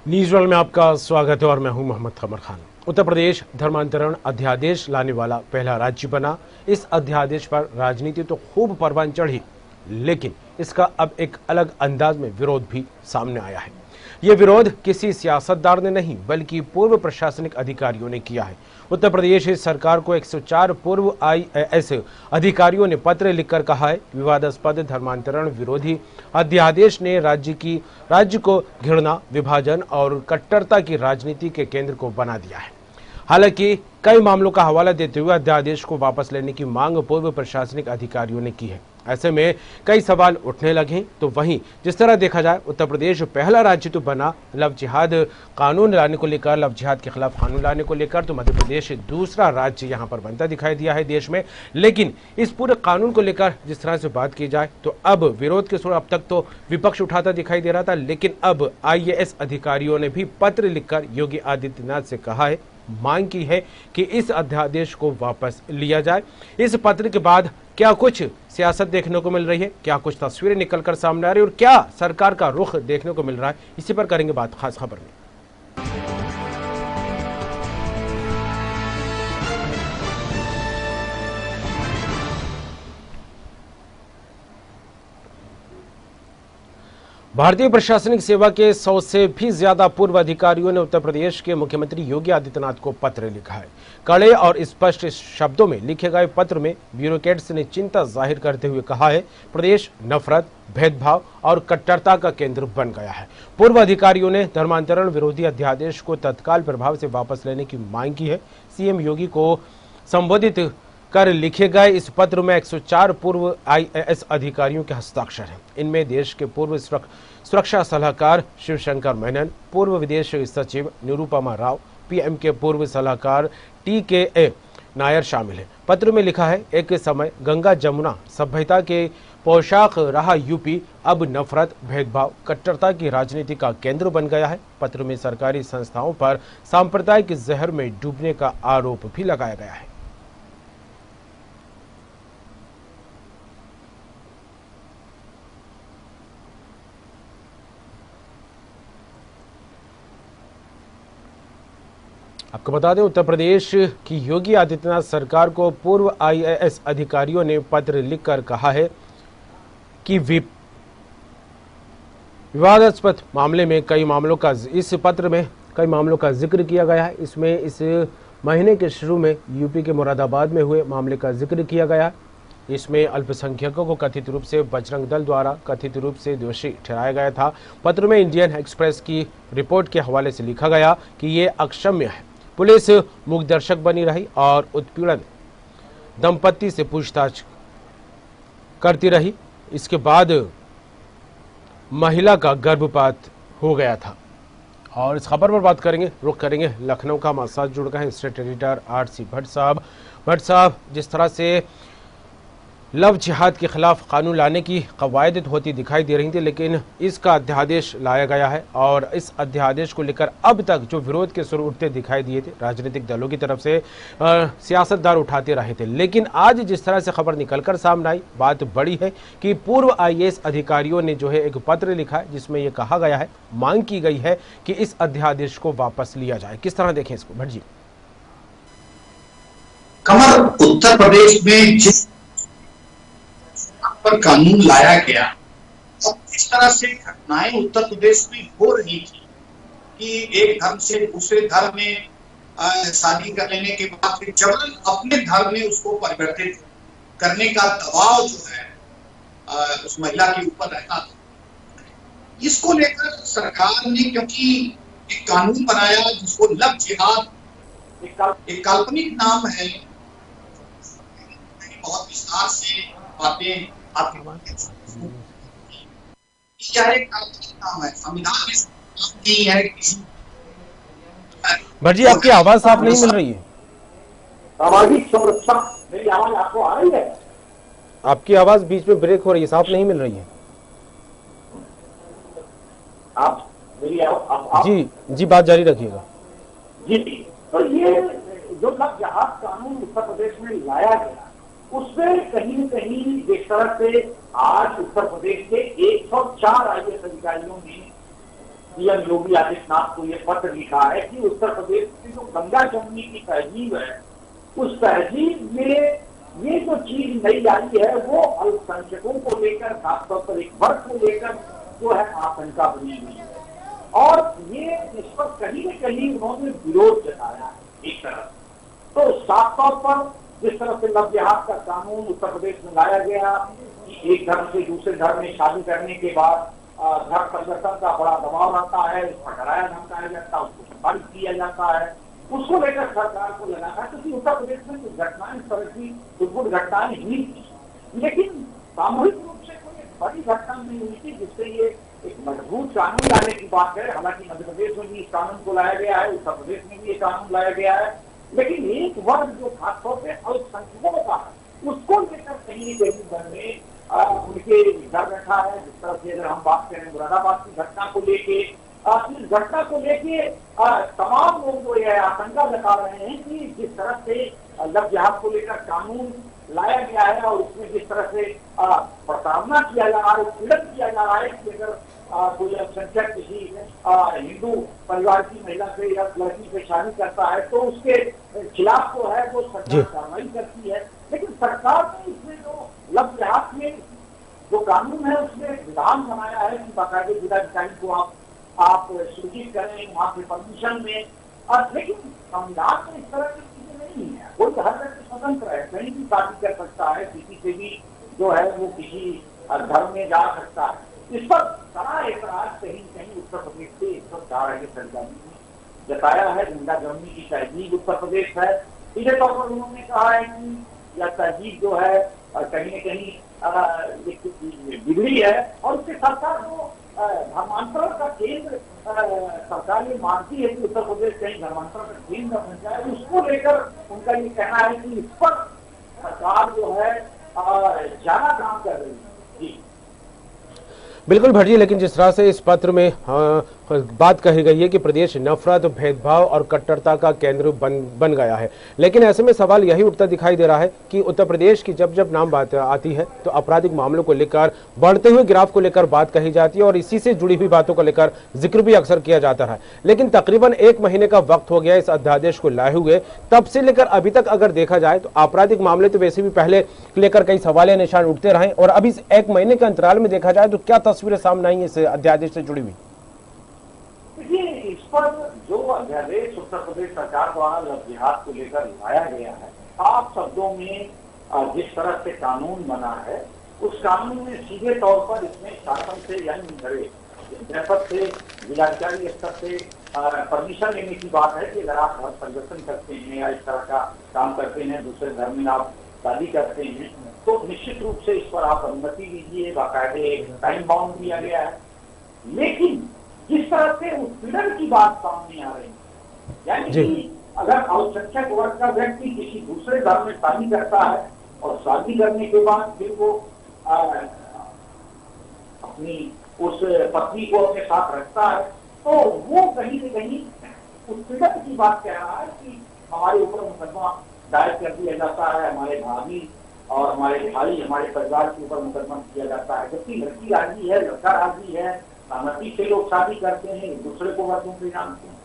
News world में आपका स्वागत है और मैं हूं मोहम्मद कमर खान। उत्तर प्रदेश धर्मांतरण अध्यादेश लाने वाला पहला राज्य बना। इस अध्यादेश पर राजनीति तो खूब परवान चढ़ी, लेकिन इसका अब एक अलग अंदाज में विरोध भी सामने आया है। यह विरोध किसी सियासतदार ने नहीं बल्कि पूर्व प्रशासनिक अधिकारियों ने किया है। उत्तर प्रदेश सरकार को 104 पूर्व IAS अधिकारियों ने पत्र लिखकर कहा है, विवादास्पद धर्मांतरण विरोधी अध्यादेश ने राज्य को घृणा, विभाजन और कट्टरता की राजनीति के केंद्र को बना दिया है। हालांकि कई मामलों का हवाला देते हुए अध्यादेश को वापस लेने की मांग पूर्व प्रशासनिक अधिकारियों ने की है। ऐसे में कई सवाल उठने लगे। तो वहीं जिस तरह देखा जाए, उत्तर प्रदेश पहला राज्य तो बना लव जिहाद कानून लाने को लेकर, लव जिहाद के खिलाफ कानून लाने को लेकर, तो मध्य प्रदेश दूसरा राज्य यहां पर बनता दिखाई दिया है देश में। लेकिन इस पूरे कानून को लेकर जिस तरह से बात की जाए तो अब विरोध के सुर अब तक तो विपक्ष उठाता दिखाई दे रहा था, लेकिन अब IAS अधिकारियों ने भी पत्र लिखकर योगी आदित्यनाथ से कहा है, मांग की है कि इस अध्यादेश को वापस लिया जाए। इस पत्र के बाद क्या कुछ सियासत देखने को मिल रही है, क्या कुछ तस्वीरें निकलकर सामने आ रही है और क्या सरकार का रुख देखने को मिल रहा है, इसी पर करेंगे बात खास खबर में। भारतीय प्रशासनिक सेवा के 100 से भी ज्यादा पूर्व अधिकारियों ने उत्तर प्रदेश के मुख्यमंत्री योगी आदित्यनाथ को पत्र लिखा है। कड़े और स्पष्ट शब्दों में लिखे गए पत्र में ब्यूरोक्रेट्स ने चिंता जाहिर करते हुए कहा है, प्रदेश नफरत, भेदभाव और कट्टरता का केंद्र बन गया है। पूर्व अधिकारियों ने धर्मांतरण विरोधी अध्यादेश को तत्काल प्रभाव से वापस लेने की मांग की है। CM योगी को संबोधित कर लिखे गए इस पत्र में 104 पूर्व IAS अधिकारियों के हस्ताक्षर हैं। इनमें देश के पूर्व सुरक्षा सलाहकार शिवशंकर मेनन, पूर्व विदेश सचिव निरुपमा राव, PM के पूर्व सलाहकार TKA नायर शामिल है। पत्र में लिखा है, एक समय गंगा जमुना सभ्यता के पोशाक रहा यूपी अब नफरत, भेदभाव, कट्टरता की राजनीति का केंद्र बन गया है। पत्र में सरकारी संस्थाओं पर सांप्रदायिक जहर में डूबने का आरोप भी लगाया गया है। आपको बता दें, उत्तर प्रदेश की योगी आदित्यनाथ सरकार को पूर्व IAS अधिकारियों ने पत्र लिखकर कहा है कि विवादास्पद मामले में इस पत्र में कई मामलों का जिक्र किया गया है। इसमें इस महीने के शुरू में यूपी के मुरादाबाद में हुए मामले का जिक्र किया गया। इसमें अल्पसंख्यकों को कथित रूप से बजरंग दल द्वारा कथित रूप से दोषी ठहराया गया था। पत्र में इंडियन एक्सप्रेस की रिपोर्ट के हवाले से लिखा गया कि ये अक्षम्य है। पुलिस मूकदर्शक बनी रही और उत्पीड़न दंपति से पूछताछ करती रही। इसके बाद महिला का गर्भपात हो गया था। और इस खबर पर बात करेंगे, रुख करेंगे लखनऊ का। हमारे साथ जुड़ गए हैं स्टेट एडिटर RC भट्ट साहब। जिस तरह से लव जिहाद के खिलाफ कानून लाने की कवायद होती दिखाई दे रही थी, लेकिन इसका अध्यादेश लाया गया है और इस अध्यादेश को लेकर अब तक जो विरोध के सुर उठते दिखाई दिए थे राजनीतिक दलों की तरफ से, सियासतदार उठाते रहे थे, लेकिन आज जिस तरह से खबर निकलकर सामने आई, बात बड़ी है कि पूर्व IAS अधिकारियों ने जो है एक पत्र लिखा है जिसमें यह कहा गया है, मांग की गई है कि इस अध्यादेश को वापस लिया जाए। किस तरह देखें इसको भट्ट जी? कमर, उत्तर प्रदेश में जिस पर कानून लाया गया और इस तरह से घटनाएं उत्तर प्रदेश में हो रही थी कि एक धर्म से दूसरे धर्म में शादी कर लेने के बाद फिर जबरन अपने धर्म में उसको परिवर्तित करने का दबाव जो है उस महिला के ऊपर रहता था। इसको लेकर सरकार ने क्योंकि एक कानून बनाया जिसको लव जिहाद, एक काल्पनिक नाम है, बहुत विस्तार से बातें नाम है, संविधान की है। भट्ट जी, आपकी आवाज साफ नहीं मिल रही है। सामाजिक सुरक्षा, मेरी आवाज आपको आ रही है? आपकी आवाज बीच में ब्रेक हो रही है, साफ नहीं मिल रही है। आप मेरी आवाज जी बात जारी रखिएगा। जी, तो ये जो लव जिहाद कानून उत्तर प्रदेश में लाया गया, उसमें कहीं न कहीं जिस तरह से आज उत्तर प्रदेश के 104 IAS अधिकारियों ने सीएम योगी आदित्यनाथ को ये पत्र लिखा है कि उत्तर प्रदेश की जो गंगा जमुनी की तहजीब है, उस तहजीब में ये जो चीज नई आई है वो अल्पसंख्यकों को लेकर, खासतौर पर एक वर्ग को लेकर जो है आशंका बनी हुई है। और ये इस पर कहीं न कहीं उन्होंने विरोध जताया है एक तरफ। तो साफ तौर पर जिस तरह से लव जिहाद का कानून उत्तर प्रदेश में लाया गया कि एक धर्म से दूसरे धर्म में शादी करने के बाद धर्म परिवर्तन का बड़ा दबाव रहता है, उसका डराया धमकाया जाता है, उसको संपादित किया जाता है, उसको लेकर सरकार को लगा था क्योंकि उत्तर प्रदेश में कुछ घटनाएं इस तरह की कुछ घटनाएं हुई थी, लेकिन सामूहिक रूप से कोई बड़ी घटना नहीं हुई थी जिससे ये एक मजबूत कानून लाने की बात है। हालांकि मध्य प्रदेश में भी इस कानून को लाया गया है, उत्तर प्रदेश में भी ये कानून लाया गया है, लेकिन एक वर्ग जो खासतौर पर अल्पसंख्यकों का है उसको लेकर कहीं न कहीं मन में उनके डर बैठा है। जिस तरह से अगर हम बात करें मुरादाबाद की घटना को लेके, इस घटना को लेके तमाम लोग जो है आशंका जता रहे हैं कि जिस तरह से लव जिहाद को लेकर कानून लाया गया है और उसमें जिस तरह से प्रताड़ना किया जा रहा है, पीड़ित किया जा रहा है कि अगर कोई अल्पसंख्यक किसी हिंदू परिवार की महिला से या लड़की से शादी करता है तो उसके खिलाफ जो है वो सरकार कार्रवाई करती है। लेकिन सरकार ने इसमें जो लव जिहाद में जो कानून है उसमें विधान बनाया है कि बाकायदे जिलाधिकारी को आप सूचित करें वहां से परमिशन में, और लेकिन संविधान में इस तरह की चीजें नहीं है। कोई हर व्यक्ति स्वतंत्र है, कहीं भी शादी कर सकता है, किसी से भी जो है वो किसी धर्म में जा सकता है। इस पर कड़ा एतराज कहीं कहीं उत्तर प्रदेश से इस पर जा रहे सरकार ने जताया है। गंगा जमुनी की तहजीब उत्तर प्रदेश है, सीधे तौर पर उन्होंने कहा है कि यह तहजीब जो है कहीं न कहीं बिगड़ी है और उसके साथ साथ वो धर्मांतरण का केंद्र सरकार ये मानती है कि उत्तर प्रदेश कहीं धर्मांतरण का केंद्र बन जाए, उसको लेकर उनका ये कहना है कि इस पर सरकार जो है ज्यादा काम कर रही है। जी बिल्कुल भट्ट जी, लेकिन जिस तरह से इस पत्र में बात कही गई है कि प्रदेश नफरत, भेदभाव और कट्टरता का केंद्र बन गया है, लेकिन ऐसे में सवाल यही उठता दिखाई दे रहा है कि उत्तर प्रदेश की जब जब नाम बात आती है तो आपराधिक मामलों को लेकर, बढ़ते हुए ग्राफ को लेकर बात कही जाती है और इसी से जुड़ी हुई बातों को लेकर जिक्र भी अक्सर किया जाता है। लेकिन तकरीबन 1 महीने का वक्त हो गया इस अध्यादेश को लाए हुए, तब से लेकर अभी तक अगर देखा जाए तो आपराधिक मामले तो वैसे भी पहले लेकर कई सवाल निशान उठते रहे और अभी 1 महीने के अंतराल में देखा जाए तो क्या तस्वीरें सामने आई इस अध्यादेश से जुड़ी हुई? देखिए, इस पर जो अध्यादेश उत्तर प्रदेश सरकार द्वारा लव जिहाद को लेकर लाया गया है, साफ शब्दों में जिस तरह से कानून बना है उस कानून में सीधे तौर पर इसमें शासन से यानी जनपद से, जिलाधिकारी स्तर से परमिशन लेने की बात है कि अगर आप धर्म परिवर्तन करते हैं या इस तरह का काम करते हैं, दूसरे धर्म में आप शादी करते हैं तो निश्चित रूप से इस पर आप अनुमति लीजिए, बाकायदे एक टाइम बाउंड दिया गया है। लेकिन जिस तरह से उत्पीड़न की बात सामने आ रही है, यानी कि अगर अल्पसंख्यक वर्ग का व्यक्ति किसी दूसरे धर्म में शादी करता है और शादी करने के बाद फिर वो अपनी उस पत्नी को अपने साथ रखता है तो वो कहीं न कहीं उत्पीड़न की बात कह रहा है कि हमारे ऊपर मुकदमा दायर कर दिया जाता है, हमारे भाभी और हमारे भाई, हमारे परिवार के ऊपर मुकदमा किया जाता है। जबकि लड़की राजी है, लड़का राजी है, सहमति से लोग शादी करते हैं, एक दूसरे को वर्गों से जानते हैं।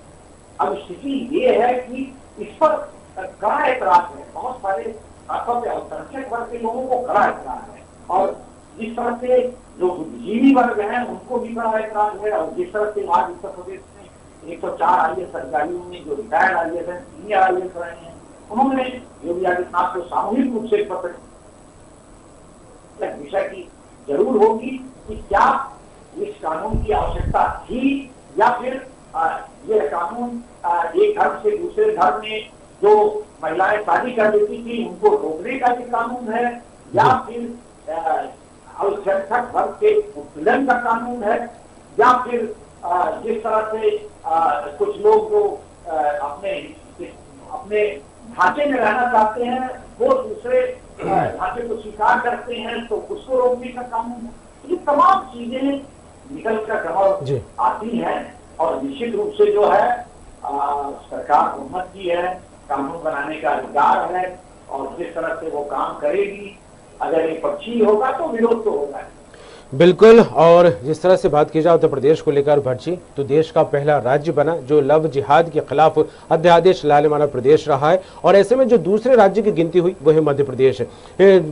अब स्थिति ये है कि इस पर कड़ा एतराज है, बहुत सारे अल्पसंख्यक वर्ग के लोगों को कड़ा एतराज है और जिस तरह से जो बुद्धिजीवी वर्ग हैं उनको भी कड़ा एतराज है। और जिस तरह से आज उत्तर प्रदेश में 104 IAS अधिकारियों में जो रिटायर्ड IAS हैं, सीनियर IAS रहे हैं, उन्होंने योगी आदित्यनाथ को सामूहिक रूप से पत्र विषय की जरूर होगी कि क्या इस कानून की आवश्यकता थी या फिर यह कानून एक धर्म से दूसरे धर्म में जो महिलाएं शादी कर लेती थी उनको रोकने का ये कानून है या फिर अल्पसंख्यक वर्ग के उत्पीड़न का कानून है या फिर जिस तरह से कुछ लोग जो अपने ढांचे में रहना चाहते हैं वो दूसरे ढांचे को स्वीकार करते हैं तो उसको रोकने का कानून है। ये तमाम चीजें निकल कर कमर आती हैं और निश्चित रूप से जो है सरकार हुकूमत की है, कानून बनाने का अधिकार है और जिस तरह से वो काम करेगी, अगर ये पक्षी होगा तो विरोध तो होगा। बिल्कुल। और जिस तरह से बात की जाए उत्तर प्रदेश को लेकर भट्ट जी, तो देश का पहला राज्य बना जो लव जिहाद के खिलाफ अध्यादेश लाने वाला प्रदेश रहा है, और ऐसे में जो दूसरे राज्य की गिनती हुई वो है मध्य प्रदेश।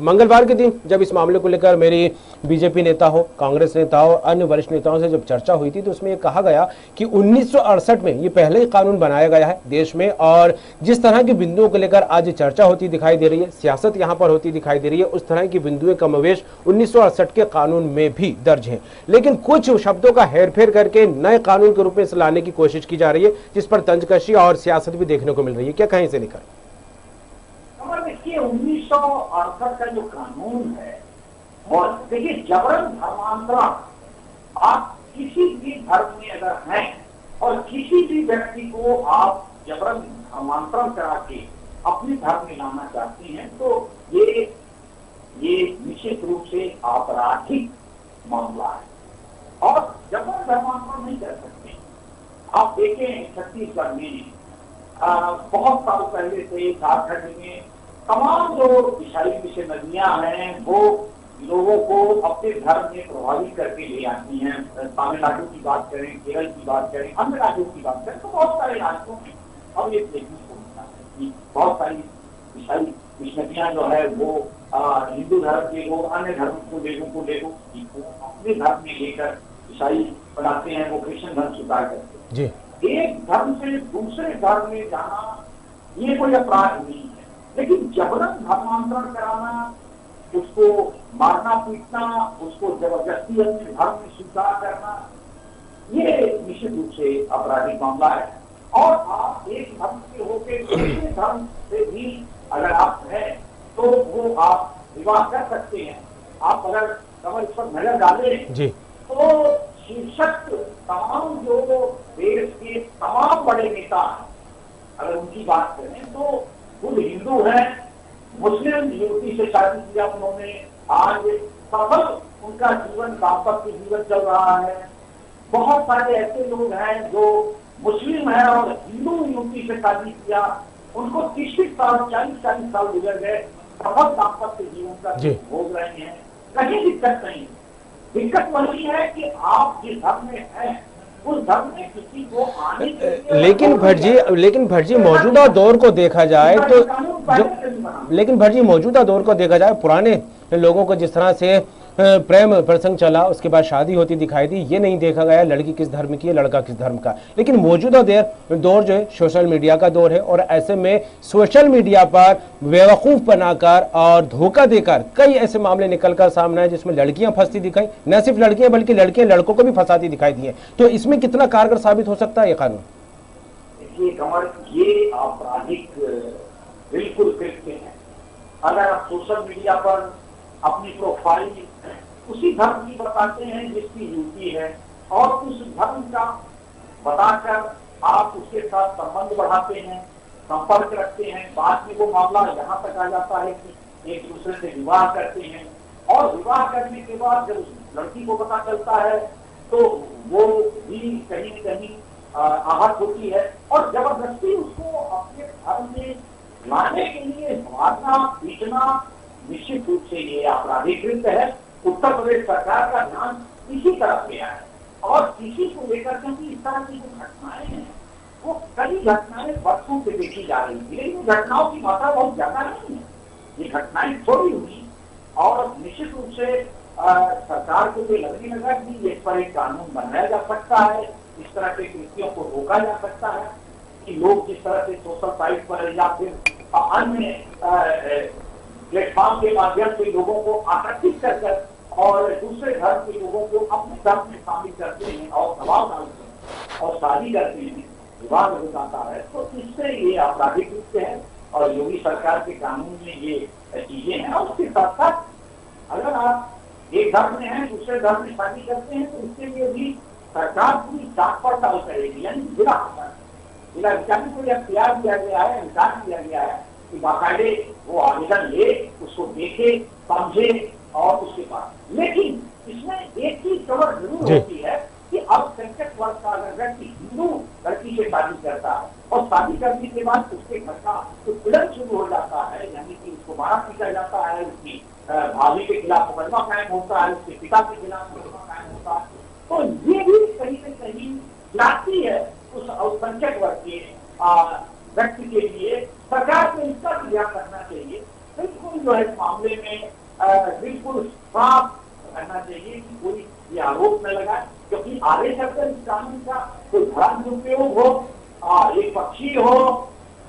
मंगलवार के दिन जब इस मामले को लेकर मेरी बीजेपी नेता हो, कांग्रेस नेता हो, अन्य वरिष्ठ नेताओं से जब चर्चा हुई थी तो उसमें यह कहा गया कि 1968 में ये पहले ही कानून बनाया गया है देश में, और जिस तरह की बिंदुओं को लेकर आज चर्चा होती दिखाई दे रही है, सियासत यहाँ पर होती दिखाई दे रही है, उस तरह की बिंदुएं कमोवेश 1968 के कानून में भी दर्ज हैं। लेकिन कुछ शब्दों का हेरफेर करके नए कानून के रूप में इसे लाने की कोशिश की जा रही है, जिस पर तंजकशी और सियासत भी देखने को मिल रही है। क्या कहें इसे लेकर? देखिए 1968 का जो कानून है, और देखिए जबरन धर्मांतरण, आप किसी भी धर्म में अगर हैं और किसी भी व्यक्ति को आप जबरन धर्मांतरण करा के अपने धर्म में लाना चाहते हैं तो ये निश्चित रूप से आपराधिक मामला है और जबरन धर्मांतरण नहीं कर सकते। आप देखें छत्तीसगढ़ में बहुत साल पहले से झारखंड में तमाम जो ईसाई मिशनरियां हैं वो लोगों को अपने धर्म में प्रभावित करके ले आती हैं। तमिलनाडु की बात करें, केरल की बात करें, अन्य राज्यों की बात करें तो बहुत सारे राज्यों में अब ये देखने को मिलता है कि बहुत सारी ईसाई मिशनरियां जो है वो हिंदू धर्म के लोग अन्य धर्म को अपने धर्म में लेकर ईसाई बनाते हैं, वो क्रिश्चियन धर्म स्वीकार करते हैं। एक धर्म से दूसरे धर्म में जाना ये कोई अपराध नहीं है, लेकिन जबरन धर्मांतरण कराना, उसको मारना पीटना, उसको जबरदस्ती अपने धर्म में स्वीकार करना, ये निश्चित रूप से आपराधिक मामला है। और आप एक धर्म के होकर दूसरे धर्म से भी अगर आप हैं तो वो आप विवाह कर सकते हैं। आप अगर कमर इस पर नजर डालें तो शीर्षक तमाम जो देश के तमाम बड़े नेता हैं, अगर उनकी बात करें तो खुद हिंदू हैं, मुस्लिम युवती से शादी किया उन्होंने, आज सफल उनका जीवन दाम्पत्य जीवन चल रहा है। बहुत सारे ऐसे लोग हैं जो मुस्लिम है और हिंदू युवती से शादी किया, उनको 30 साल 40 साल गुजर गए, सफल दाम्पत्य जीवन का भोग रहे हैं, कहीं दिक्कत नहीं। दिक्कत वही है कि आप जिस धर्म में हैं उस धर्म में किसी को आने के लिए, लेकिन भट्ट जी मौजूदा दौर को देखा जाए तो लेकिन भट्ट जी मौजूदा दौर को देखा जाए, पुराने लोगों को जिस तरह से प्रेम प्रसंग चला, उसके बाद शादी होती दिखाई दी, ये नहीं देखा गया लड़की किस धर्म की है, लड़का किस धर्म का। लेकिन मौजूदा दौर जो है सोशल मीडिया का दौर है, और ऐसे में सोशल मीडिया पर बेवकूफ बनाकर और धोखा देकर कई ऐसे मामले निकलकर सामने आए जिसमें लड़कियां फंसती दिखाई, न सिर्फ लड़कियां बल्कि लड़कियां लड़कों को भी फंसाती दिखाई दी है। तो इसमें कितना कारगर साबित हो सकता है ये कानून? देखिए कमर, ये आपराधिक बिल्कुल कृत्य है। अगर आप सोशल मीडिया पर अपनी प्रोफाइल उसी धर्म की बताते हैं जिसकी युवती है और उस धर्म का बताकर आप उसके साथ संबंध बढ़ाते हैं, संपर्क रखते हैं, बाद में वो मामला यहाँ तक आ जाता है कि एक दूसरे से विवाह करते हैं, और विवाह करने के बाद जब उस लड़की को पता चलता है तो वो भी कहीं न कहीं आहत होती है और जबरदस्ती उसको अपने धर्म में लाने के लिए मारना पीटना निश्चित रूप से ये आपराधिक कृत्य है। उत्तर प्रदेश सरकार का ध्यान इसी तरफ गया है और इसी को लेकर क्योंकि इस तरह की जो घटनाएं हैं वो कई घटनाएं वर्षों से देखी जा रही थी, लेकिन घटनाओं की मात्रा बहुत ज्यादा नहीं है, ये घटनाएं थोड़ी हुई और निश्चित रूप से सरकार को ये लगने लगा कि इस पर एक कानून बनाया जा सकता है, इस तरह के कृत्यों को रोका जा सकता है कि लोग जिस तरह से सोशल साइट पर या फिर अन्य प्लेटफॉर्म के माध्यम से लोगों को आकर्षित कर और दूसरे धर्म के लोगों को अपने धर्म में शामिल करते हैं और दबाव डालते हैं और शादी करते हैं, विवाह हो जाता है, तो इससे ये आपराधिक कृत्य है और योगी सरकार के कानून में ये चीजें हैं। और उसके साथ साथ अगर आप एक धर्म में हैं दूसरे धर्म में शादी करते हैं तो इसके लिए भी सरकार पूरी जांच पड़ताल करेगी, यानी जिला अधिकारी को यह तैयार किया गया है, विचार किया गया है कि बाकायदे वो आवेदन ले, उसको देखे, समझे और उसके बाद। लेकिन इसमें एक चीज कवर जरूर होती है कि अब संकट वर्ग का अगर व्यक्ति हिंदू लड़की से शादी करता है और शादी करने के बाद उसके घर का उत्पीड़न शुरू हो जाता है, यानी कि उसको दोबारा पीटा जाता है, उसकी भाभी के खिलाफ मुकदमा कायम होता है, उसके पिता के खिलाफ मुकदमा कायम होता है। तो ये भी कहीं न कहीं जाती है उस अल्पसंख्यक वर्ग के व्यक्ति के लिए। सरकार को इसका भी ध्यान रखना चाहिए, बिल्कुल जो है इस मामले में बिल्कुल साफ रहना चाहिए कि कोई ये आरोप न लगाए, क्योंकि आगे चलकर इस कानून का कोई बड़ा दुरुपयोग हो, एक पक्षी हो,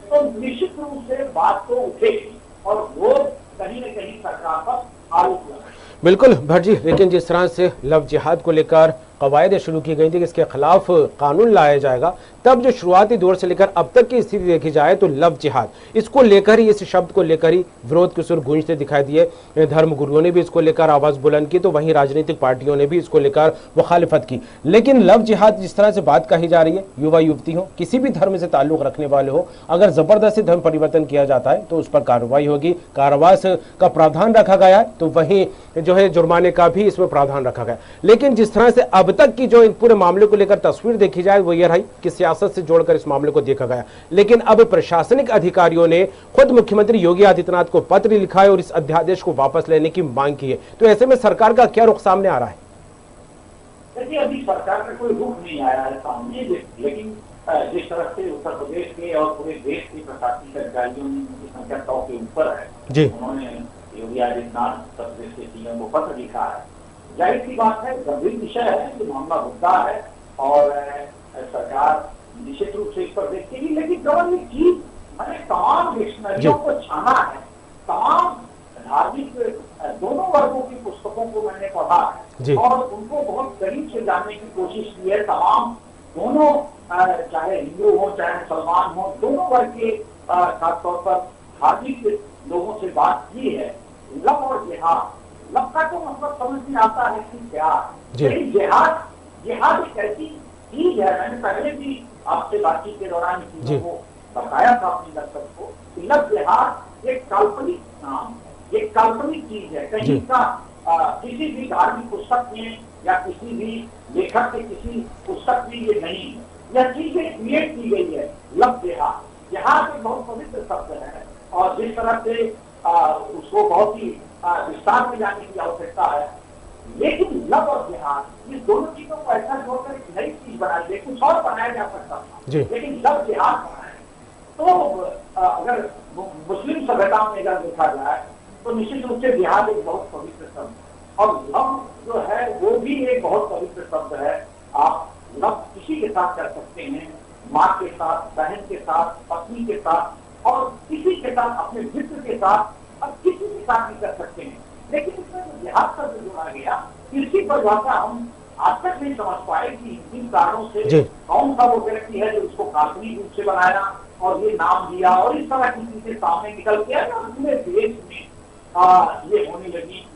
तो निश्चित रूप से बात तो उठेगी और वो कहीं न कहीं सरकार पर आरोप लगाए। बिल्कुल भट्ट जी, लेकिन जिस तरह से लव जिहाद को लेकर कवायद शुरू की गई थी कि इसके खिलाफ कानून लाया जाएगा, तब जो शुरुआती दौर से लेकर अब तक की स्थिति देखी जाए तो लव जिहाद, इसको लेकर ही, इस शब्द को लेकर ही विरोध के सुर गूंजते दिखाई दिए। धर्म गुरुओं ने भी इसको लेकर आवाज बुलंद की, तो वहीं राजनीतिक पार्टियों ने भी इसको लेकर मुखालिफत की। लेकिन लव जिहाद जिस तरह से बात कही जा रही है, युवा युवती हो, किसी भी धर्म से ताल्लुक रखने वाले हो, अगर जबरदस्ती धर्म परिवर्तन किया जाता है तो उस पर कार्रवाई होगी। कारावास का प्रावधान रखा गया है, तो वहीं जो है जुर्माने का भी इसमें प्रावधान रखा गया। लेकिन जिस तरह से अब तक की जो इन पूरे मामले को लेकर तस्वीर देखी जाए वो ये रही कि सियासत से जोड़कर इस मामले को देखा गया। लेकिन अब प्रशासनिक अधिकारियों ने खुद मुख्यमंत्री योगी आदित्यनाथ को पत्र लिखा है और इस अध्यादेश को वापस लेने की मांग की है। तो ऐसे में सरकार का क्या रुख सामने आ रहा है? देखिए, अभी सरकार का कोई रुख नहीं आया है सामने, लेकिन जिस तरह से उत्तर प्रदेश के और पूरे देश के प्रशासनिक अधिकारियों की संख्या 100 के ऊपर है जी, उन्होंने योगी आदित्यनाथ उत्तर प्रदेश के सीएम को पत्र लिखा है। जाहिर सी बात है, गंभीर विषय है, जो मामला मुद्दा है और सरकार निश्चित रूप से इस पर देखेगी। लेकिन केवल ये चीज मैंने तमाम डिक्शनरियों को छाना है, तमाम धार्मिक दोनों वर्गों की पुस्तकों को मैंने पढ़ा है और उनको बहुत करीब से जानने की कोशिश की है। तमाम दोनों, चाहे हिंदू हो चाहे मुसलमान हो, दोनों वर्ग के खासतौर पर धार्मिक लोगों से बात की है। लव और जिहाद, लव का तो मतलब समझ में आता है कि प्यार, लेकिन जिहाद एक ऐसी चीज है, मैंने पहले भी आपसे बातचीत के दौरान चीजों को बताया था अपने दर्शक को, लव जिहाद एक काल्पनिक नाम है, एक काल्पनिक चीज है। कहीं का किसी भी धार्मिक पुस्तक में या किसी भी लेखक के किसी पुस्तक में ये नहीं है, यह चीजें क्रिएट की गई है। लव जिहाद, जिहाद एक बहुत पवित्र शब्द है और जिस तरह से उसको बहुत ही विस्तार में जाने की आवश्यकता है। लेकिन लव और जिहाद, इस दोनों चीजों को ऐसा जोड़कर एक नई चीज बनाई गई, कुछ और बनाया जा सकता था, लेकिन लव जिहाद बनाए। तो अगर मुस्लिम सभ्यता में अगर देखा जाए तो निश्चित रूप से जिहाद एक बहुत पवित्र शब्द और लव जो है वो भी एक बहुत पवित्र शब्द है। आप लव किसी के साथ कर सकते हैं, माँ के साथ, बहन के साथ, पत्नी के साथ और किसी के साथ, अपने मित्र के साथ और किसी के साथ भी कर सकते हैं। लेकिन इसमें जो जिहाद शब्द जोड़ा गया, इसकी परिभाषा हम आज तक नहीं समझ पाए कि इन कारणों से कौन सा वो व्यक्ति है जो इसको काल्पनिक रूप से बनाया और ये नाम दिया और इस तरह की चीजें सामने निकल के और पूरे देश में ये होने लगी,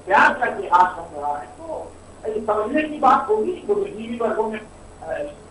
प्यार का जिहाद चल रहा है। तो समझने की बात होगी, बुद्धिजीवी वर्गों ने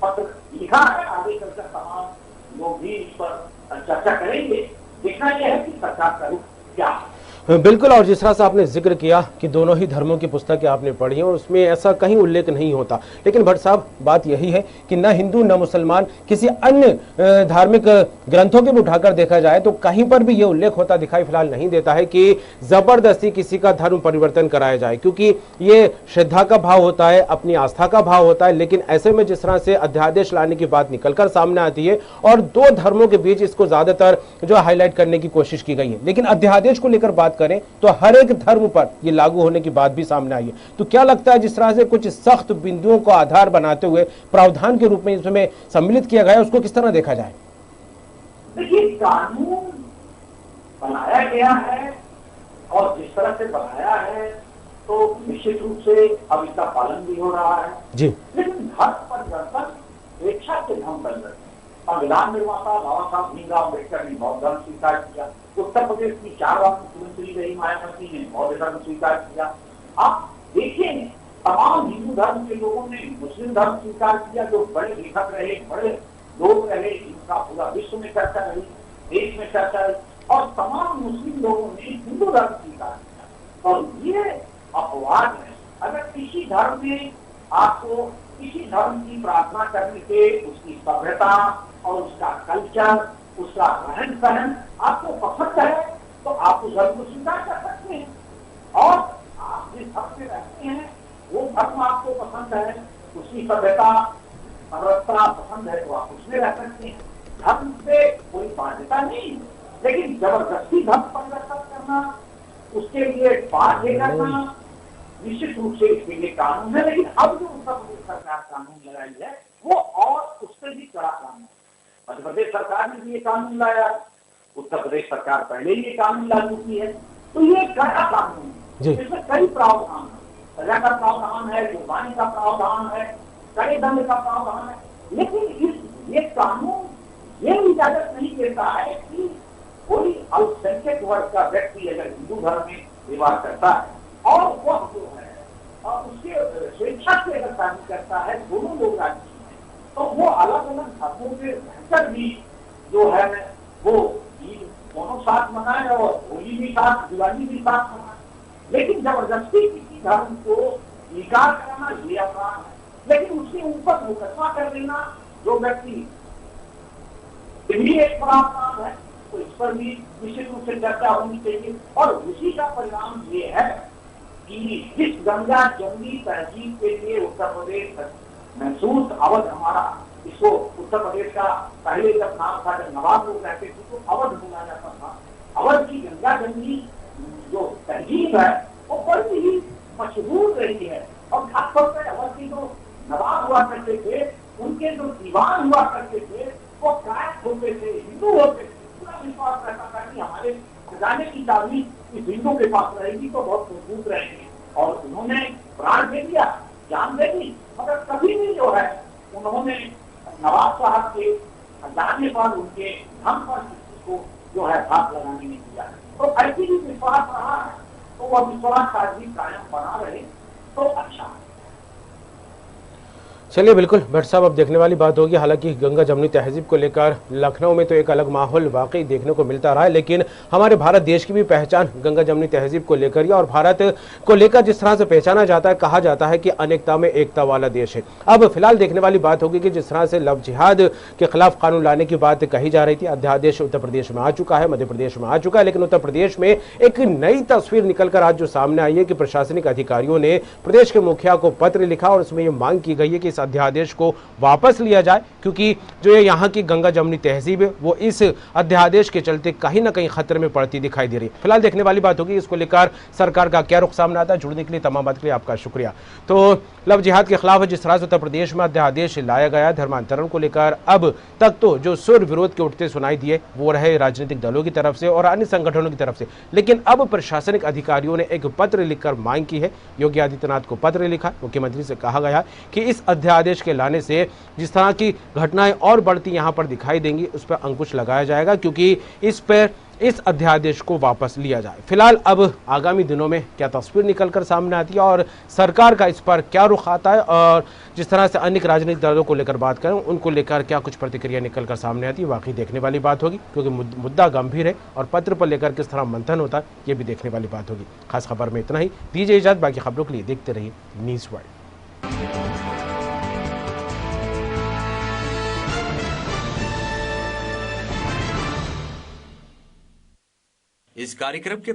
पत्र लिखा है, आगे चलकर तमाम लोग भी इस पर चर्चा करेंगे। देखना यह है कि सरकार का रुख क्या है। बिल्कुल, और जिस तरह से आपने जिक्र किया कि दोनों ही धर्मों की पुस्तकें आपने पढ़ी हैं और उसमें ऐसा कहीं उल्लेख नहीं होता, लेकिन भट्ट साहब बात यही है कि न हिंदू न मुसलमान किसी अन्य धार्मिक ग्रंथों के भी उठाकर देखा जाए तो कहीं पर भी ये उल्लेख होता दिखाई फिलहाल नहीं देता है कि जबरदस्ती किसी का धर्म परिवर्तन कराया जाए, क्योंकि ये श्रद्धा का भाव होता है, अपनी आस्था का भाव होता है। लेकिन ऐसे में जिस तरह से अध्यादेश लाने की बात निकलकर सामने आती है और दो धर्मों के बीच इसको ज्यादातर जो हाईलाइट करने की कोशिश की गई है, लेकिन अध्यादेश को लेकर बात करें तो हर एक धर्म पर ये लागू होने की बात भी सामने आई है। तो क्या लगता है जिस तरह से कुछ सख्त बिंदुओं को आधार बनाते हुए प्रावधान के रूप में इसमें सम्मिलित किया गया है, उसको किस तरह देखा जाए? देखिए, कानून बनाया गया है और जिस तरह से बनाया है तो निश्चित रूप से अब इसका पालन भी हो रहा है जी। लेकिन धर्म परिवर्तन स्वेच्छा से धर्म परिवर्तन, संविधान निर्माता बाबा साहब भीमराव अम्बेडकर ने बौद्ध धर्म स्वीकार किया, उत्तर प्रदेश की 4 बार मुख्यमंत्री रही मायावती ने बौद्ध धर्म स्वीकार किया। आप देखिए, तमाम हिंदू धर्म के लोगों ने मुस्लिम धर्म स्वीकार किया, जो बड़े लेखक रहे, बड़े लोग रहे, इनका पूरा विश्व में चर्चा रही, देश में चर्चा रही, और तमाम मुस्लिम लोगों ने हिंदू धर्म स्वीकार किया। और ये अपवाद है, अगर किसी धर्म में आपको किसी धर्म की प्रार्थना करने से उसकी सभ्यता और उसका कल्चर, उसका रहन सहन आपको पसंद है तो आप उस धर्म को स्वीकार कर सकते हैं। और आप जिस धर्म में रहते हैं वो धर्म आपको पसंद है, उसकी सभ्यता सर्वथा पसंद है, तो आप उसमें रह सकते हैं। धर्म से कोई बाध्यता नहीं, लेकिन जबरदस्ती धर्म परिवर्तन करना, उसके लिए बाध्य करना, निश्चित रूप से इसके लिए कानून है। लेकिन अब जो उत्तर प्रदेश सरकार कानून लाई है वो और उससे भी कड़ा कानून है। मध्य प्रदेश सरकार ने भी ये कानून लाया, उत्तर प्रदेश सरकार पहले ही ये कानून लागू की है, तो ये कड़ा कानून है। इसमें कई प्रावधान है, सजा का प्रावधान है, जुर्माने का प्रावधान है, कड़े दंड का प्रावधान है। लेकिन ये कानून ये इजाजत नहीं देता है कि कोई अल्पसंख्यक वर्ग का व्यक्ति अगर हिंदू धर्म में विवाह करता है और वह जो है और उसके स्वेच्छा से अगर शादी करता है, दोनों लोग राजी हैं, तो वो अलग अलग धर्मों के रहकर भी जो है वो ईद दोनों साथ मनाए और होली भी साथ, दिवाली भी साथ मनाए। लेकिन जबरदस्ती किसी धर्म को स्वीकार करना ये अपराध है। लेकिन उसके ऊपर मुकदमा कर देना जो व्यक्ति भी एक बड़ा अपराध है, तो इस पर भी निश्चित रूप से चर्चा होनी चाहिए। और उसी का परिणाम ये है कि जिस गंगा जमुनी तहजीब के लिए उत्तर प्रदेश महसूस अवध हमारा, इसको उत्तर प्रदेश का पहले जब नाम था, जब नवाब लोग रहते थे तो अवध बोला जाता था। अवध की गंगा जमुनी जो तहजीब है वो बड़ी ही मशहूर रही है। और खासतौर पर अवध की जो नवाब हुआ करते थे, उनके जो दीवान हुआ करते थे, वो कायस्थ होते थे, हिंदू होते थे। पूरा विश्वास रहता था कि हमारे खजाने की चाबी इस हिंदू के पास रहेगी तो बहुत मजबूत रहेगी। और उन्होंने प्राण दे दिया, जान दे दी, मगर कभी भी जो है उन्होंने नवाब साहब के खजाने पर, उनके धन पर किसी को जो है हाथ लगाने नहीं दिया। तो ऐसी भी विश्वास रहा है, तो वह विश्वास आज भी कायम बना रहे तो अच्छा है। चलिए बिल्कुल भट्ट साहब, अब देखने वाली बात होगी। हालांकि गंगा जमुनी तहजीब को लेकर लखनऊ में तो एक अलग माहौल वाकई देखने को मिलता रहा है, लेकिन हमारे भारत देश की भी पहचान गंगा जमुनी तहजीब को लेकर ही, और भारत को लेकर जिस तरह से पहचाना जाता है, कहा जाता है कि अनेकता में एकता वाला देश है। अब फिलहाल देखने वाली बात होगी कि जिस तरह से लव जिहाद के खिलाफ कानून लाने की बात कही जा रही थी, अध्यादेश उत्तर प्रदेश में आ चुका है, मध्य प्रदेश में आ चुका है, लेकिन उत्तर प्रदेश में एक नई तस्वीर निकलकर आज जो सामने आई है कि प्रशासनिक अधिकारियों ने प्रदेश के मुखिया को पत्र लिखा और उसमें यह मांग की गई है कि इस अध्यादेश को वापस लिया जाए, क्योंकि जो ये यहाँ की गंगा जमुनी तहजीब है वो इस अध्यादेश के चलते कहीं ना कहीं खतरे में पड़ती दिखाई दे रही है। फिलहाल देखने वाली बात होगी इसको लेकर सरकार का क्या रुख सामने आता है। जुड़ने के लिए, तमाम बात के लिए आपका शुक्रिया। तो लव जिहाद के खिलाफ जिस तरह से उत्तर प्रदेश में अध्यादेश लाया गया धर्मांतरण को लेकर, अब तक तो जो सुर विरोध के उठते सुनाई दिए वो रहे राजनीतिक दलों की तरफ से और अन्य संगठनों की तरफ से, लेकिन अब प्रशासनिक अधिकारियों ने एक पत्र लिखकर मांग की है। योगी आदित्यनाथ को पत्र लिखा, मुख्यमंत्री से कहा गया कि इस अध्यादेश के लाने से जिस तरह की घटनाएं और बढ़ती यहां पर दिखाई देंगी उस पर अंकुश लगाया जाएगा, क्योंकि इस अध्यादेश को वापस लिया जाए। फिलहाल अब आगामी दिनों में क्या तस्वीर निकलकर सामने आती है और सरकार का इस पर क्या रुख आता है, और जिस तरह से अन्य राजनीतिक दलों को लेकर बात करें उनको लेकर क्या कुछ प्रतिक्रिया निकलकर सामने आती है, वाकई देखने वाली बात होगी, क्योंकि मुद्दा गंभीर है और पत्र पर लेकर किस तरह मंथन होता है ये भी देखने वाली बात होगी। खास खबर में इतना ही, दीजिए इजाजत, बाकी खबरों के लिए देखते रहिए न्यूज़ वर्ल्ड। इस कार्यक्रम के